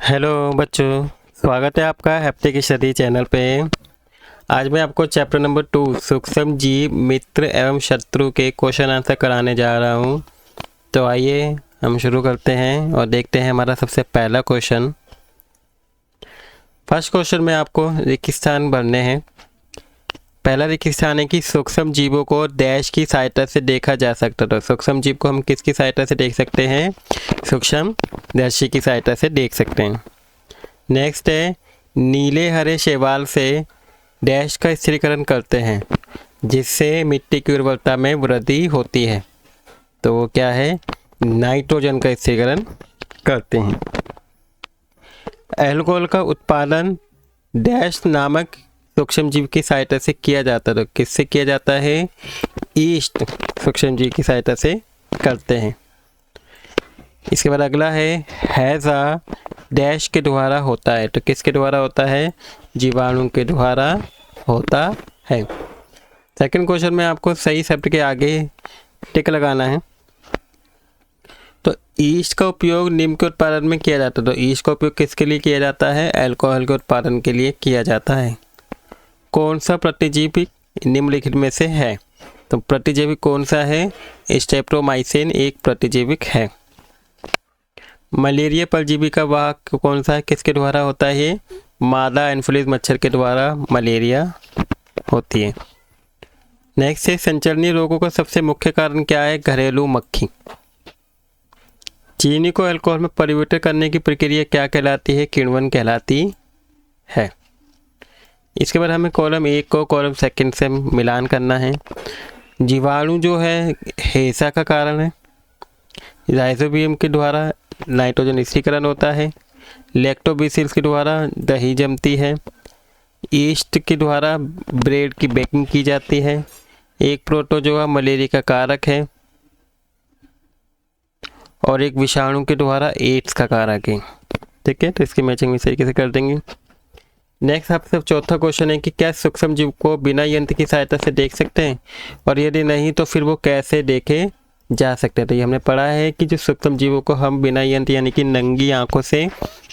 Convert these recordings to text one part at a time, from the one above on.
Hello बच्चों, स्वागत है आपका हैप्टिक स्टडी चैनल पे। आज मैं आपको चैप्टर नंबर 2 सूक्ष्म जीव मित्र एवं शत्रु के क्वेश्चन आंसर कराने जा रहा हूँ। तो आइए हम शुरू करते हैं और देखते हैं हमारा सबसे पहला क्वेश्चन। फर्स्ट क्वेश्चन में आपको रेगिस्तान भरने हैं। पहला रेगिस्तान है कि सूक्ष्म जीवों को डैश की सहायता से देखा जा सकता है। तो सूक्ष्म जीव को हम किसकी सहायता से देख सकते हैं? सूक्ष्म दर्शी की सहायता से देख सकते हैं। नेक्स्ट है नीले हरे शैवाल से डैश का स्थिरीकरण करते हैं जिससे मिट्टी की उर्वरता में वृद्धि होती है। तो वो क्या है? नाइट्रोजन का स्थिरीकरण करते हैं। अल्कोहल का उत्पादन डैश नामक सूक्ष्म जीव की सहायता से किया जाता है। तो किससे किया जाता है? ईस्ट सूक्ष्म जीव की सहायता से करते हैं। इसके बाद अगला है हैजा डैश के द्वारा होता है। तो किसके द्वारा होता है? जीवाणु के द्वारा होता है। सेकंड क्वेश्चन में आपको सही शब्द के आगे टिक लगाना है। तो ईस्ट का उपयोग निम्न के उत्पादन में किया जाता है। तो ईस्ट का उपयोग किसके लिए किया जाता है? अल्कोहल के उत्पादन के लिए किया जाता है। कौन सा प्रतिजीवी निम्नलिखित में से है? तो प्रतिजीवी कौन सा है? स्ट्रेप्टोमाइसिन एक प्रतिजीविक है। मलेरिया परजीवी का वाहक कौन सा है? किसके द्वारा होता है ये? मादा एनोफिलीज मच्छर के द्वारा मलेरिया होती है। नेक्स्ट है संचरणीय रोगों का सबसे मुख्य कारण क्या है? घरेलू मक्खी। चीनी को अल्कोहल में परिवर्तित करने की प्रक्रिया क्या कहलाती है? किण्वन कहलाती है। इसके बाद हमें कॉलम 1 को कॉलम 2 से मिलान करना है। जीवाणु जो है हेसा का कारण है। राइजोबियम के द्वारा नाइट्रोजन स्थिरीकरण होता है। लैक्टोबैसिलस के द्वारा दही जमती है। ईस्ट के द्वारा ब्रेड की बेकिंग की जाती है। एक प्रोटोजोआ मलेरिया का कारक है और एक विषाणु के द्वारा एड्स का कारक है। ठीक है, तो इसकी मैचिंग इस तरीके से कर देंगे। नेक्स्ट आपसे चौथा क्वेश्चन है कि क्या सूक्ष्म जीव को बिना यंत्र की सहायता से देख सकते हैं, और यदि नहीं तो फिर वो कैसे देखे जा सकते हैं? तो ये हमने पढ़ा है कि जो सूक्ष्म जीवों को हम बिना यंत्र यानी कि नंगी आंखों से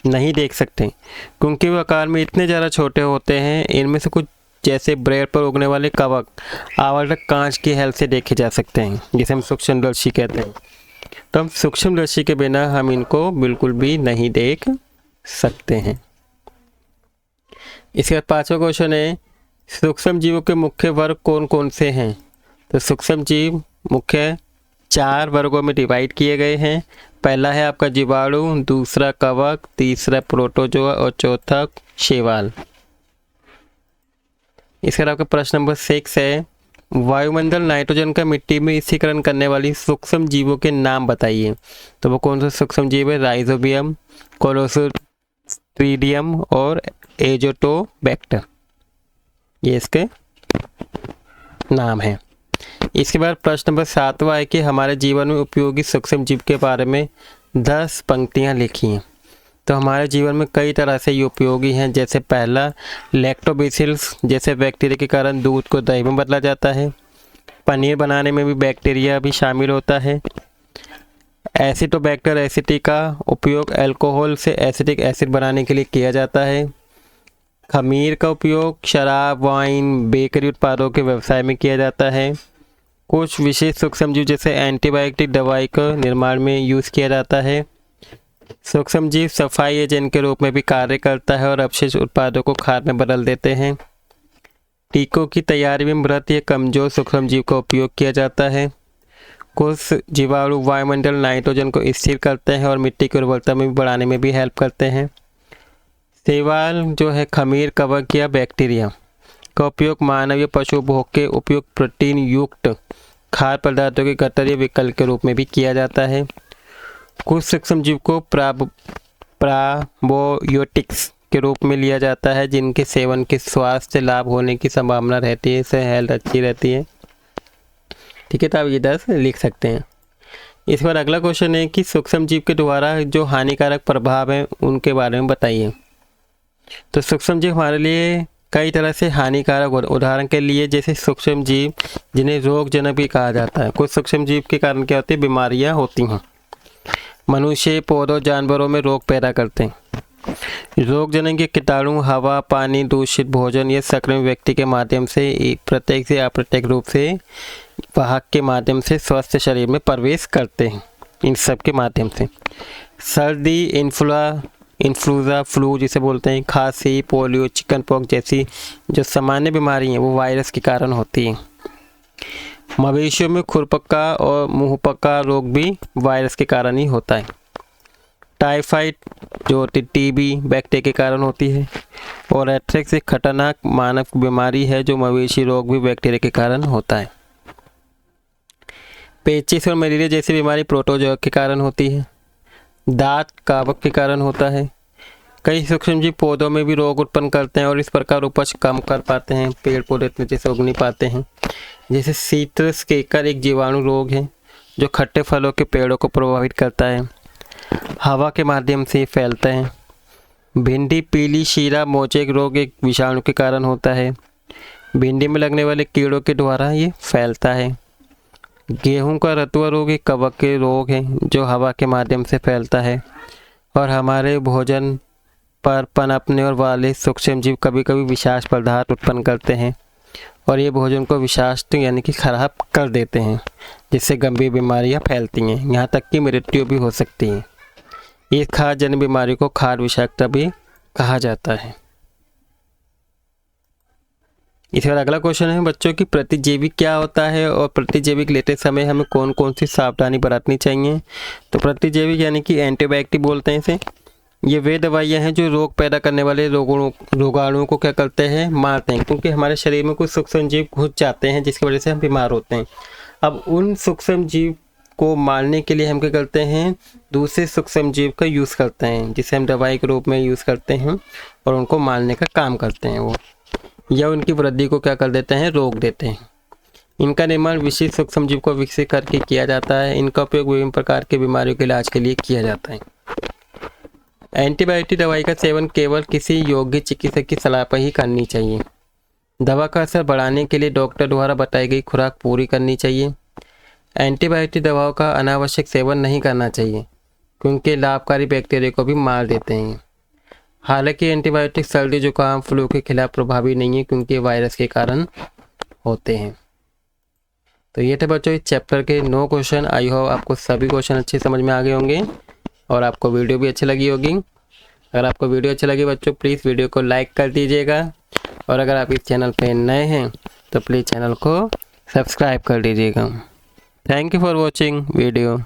नहीं देख सकते क्योंकि वो आकार में इतने ज़्यादा छोटे होते हैं। इनमें से कुछ जैसे ब्रेड पर उगने वाले कवक आवर्तक कांच की हेल्प से देखे जा सकते हैं, जिसे हम सूक्ष्मदर्शी कहते हैं। तो हम सूक्ष्मदर्शी के बिना हम इनको बिल्कुल भी नहीं देख सकते हैं। इसके बाद पांचवा क्वेश्चन है सूक्ष्म जीवों के मुख्य वर्ग कौन कौन से हैं? तो सूक्ष्म जीव मुख्य 4 वर्गों में डिवाइड किए गए हैं। पहला है आपका जीवाणु, दूसरा कवक, तीसरा प्रोटोजोआ और चौथा शैवाल। इसके बाद आपका प्रश्न नंबर 6 है वायुमंडल नाइट्रोजन का मिट्टी में स्थिरीकरण करने वाली सूक्ष्म जीवों के नाम बताइए। तो वो कौन सा सूक्ष्म जीव है? राइजोबियम, कोलोसोस्ट्रीडियम और एजोटोबैक्टर, ये इसके नाम है। इसके बाद प्रश्न नंबर 7वां है कि हमारे जीवन में उपयोगी सूक्ष्म जीव के बारे में 10 पंक्तियां लिखी हैं। तो हमारे जीवन में कई तरह से ये उपयोगी हैं। जैसे पहला, लैक्टोबैसिलस जैसे बैक्टीरिया के कारण दूध को दही में बदला जाता है। पनीर बनाने में भी बैक्टीरिया भी शामिल होता है। एसिटोबैक्टर एसिटी का उपयोग अल्कोहल से एसिटिक एसिड बनाने के लिए किया जाता है। खमीर का उपयोग शराब, वाइन, बेकरी उत्पादों के व्यवसाय में किया जाता है। कुछ विशेष सूक्ष्म जीव जैसे एंटीबायोटिक दवाई का निर्माण में यूज़ किया जाता है। सूक्ष्म जीव सफाई एजेंट के रूप में भी कार्य करता है और अपशिष्ट उत्पादों को खाद में बदल देते हैं। टीकों की तैयारी में मृत या कमजोर सूक्ष्म जीव का उपयोग किया जाता है। कुछ जीवाणु वायुमंडल नाइट्रोजन को स्थिर करते हैं और मिट्टी की उर्वरता में भी बढ़ाने में भी हेल्प करते हैं। शैवाल जो है खमीर, कवक या बैक्टीरिया का उपयोग मानव या पशु भोग के उपयुक्त प्रोटीन युक्त खाद्य पदार्थों के गठन या विकल्प के रूप में भी किया जाता है। कुछ सूक्ष्म जीव को प्रोबायोटिक्स के रूप में लिया जाता है जिनके सेवन के स्वास्थ्य लाभ होने की संभावना रहती है, इससे हेल्थ अच्छी रहती है। ठीक है, तो आप ये 10 लिख सकते हैं। इस बार अगला क्वेश्चन है कि सूक्ष्म जीव के द्वारा जो हानिकारक प्रभाव है उनके बारे में बताइए। तो सूक्ष्म जीव हमारे लिए कई तरह से हानिकारक, उदाहरण के लिए जैसे सूक्ष्म जीव जिन्हें रोगजनक भी कहा जाता है। कुछ सूक्ष्म जीव के कारण क्या होती है? बीमारियां होती हैं। मनुष्य, पौधों, जानवरों में रोग पैदा करते हैं। रोगजनक के कीटाणु हवा, पानी, दूषित भोजन या संक्रमित व्यक्ति के माध्यम से प्रत्येक से अप्रत्यक्ष रूप से वाहक के माध्यम से स्वस्थ शरीर में प्रवेश करते हैं। इन सब के माध्यम से सर्दी, इन्फ्लुएंजा, फ्लू जिसे बोलते हैं, खांसी, पोलियो, चिकन पॉक्स जैसी जो सामान्य बीमारी हैं वो वायरस के कारण होती हैं। मवेशियों में खुरपक्का और मुंहपक्का रोग भी वायरस के कारण ही होता है। टाइफाइड जो होती टीबी बैक्टीरिया के कारण होती है। और एंथ्रेक्स एक खतरनाक मानव बीमारी है जो मवेशी रोग भी बैक्टीरिया के कारण होता है। पेचिश और मलेरिया जैसी बीमारी प्रोटोजोआ के कारण होती है। दांत कवक के कारण होता है। कई सूक्ष्मजीव पौधों में भी रोग उत्पन्न करते हैं और इस प्रकार उपज कम कर पाते हैं, पेड़ पौधे इतने जैसे उग नहीं पाते हैं। जैसे सीट्रस केकर एक जीवाणु रोग है जो खट्टे फलों के पेड़ों को प्रभावित करता है, हवा के माध्यम से फैलता है। भिंडी पीली शीरा मोचेक रोग एक विषाणु के कारण होता है। भिंडी में लगने वाले कीड़ों के द्वारा ये फैलता है। गेहूं का रतुआ रोग एक कवक के रोग है जो हवा के माध्यम से फैलता है। और हमारे भोजन पर पनपने और वाले सूक्ष्मजीव कभी कभी विषाक्त पदार्थ उत्पन्न करते हैं और ये भोजन को विषाक्त यानी कि खराब कर देते हैं, जिससे गंभीर बीमारियां फैलती हैं, यहाँ तक कि मृत्यु भी हो सकती है। इस खाद्य जन्य बीमारी को खाद्य विषाक्तता भी कहा जाता है। इसके बाद अगला क्वेश्चन है बच्चों की प्रतिजैविक क्या होता है और प्रतिजैविक लेते समय हमें कौन कौन सी सावधानी बरतनी चाहिए। तो प्रतिजैविक यानी कि एंटीबायोटिक बोलते हैं इसे। ये वे दवाइयाँ हैं जो रोग पैदा करने वाले रोगाणुओं को क्या करते हैं, मारते हैं, क्योंकि हमारे शरीर में कुछ सूक्ष्मजीव घुस जाते हैं जिसकी वजह से हम बीमार होते हैं। अब उन सूक्ष्मजीव को मारने के लिए हम क्या करते हैं, दूसरे सूक्ष्मजीव का यूज़ करते हैं जिसे हम दवाई के रूप में यूज़ करते हैं और उनको मारने का काम करते हैं वो, या उनकी वृद्धि को क्या कर देते हैं, रोक देते हैं। इनका निर्माण विशिष्ट सूक्ष्मजीव को विकसित करके किया जाता है। इनका उपयोग विभिन्न प्रकार के बीमारियों के इलाज के लिए किया जाता है। एंटीबायोटिक दवाई का सेवन केवल किसी योग्य चिकित्सक की सलाह पर ही करनी चाहिए। दवा का असर बढ़ाने के लिए डॉक्टर द्वारा बताई गई खुराक पूरी करनी चाहिए। एंटीबायोटिक दवाओं का अनावश्यक सेवन नहीं करना चाहिए क्योंकि लाभकारी बैक्टीरिया को भी मार देते हैं। हालांकि एंटीबायोटिक सर्दी, जुकाम, फ्लू के खिलाफ प्रभावी नहीं है क्योंकि वायरस के कारण होते हैं। तो ये थे बच्चों इस चैप्टर के 9 क्वेश्चन। आई होप आपको सभी क्वेश्चन अच्छे समझ में आ गए होंगे और आपको वीडियो भी अच्छी लगी होगी। अगर आपको वीडियो अच्छी लगी बच्चों प्लीज़ वीडियो को लाइक कर दीजिएगा और अगर आप इस चैनल पे नए हैं तो प्लीज़ चैनल को सब्सक्राइब कर दीजिएगा। Thank you for watching video.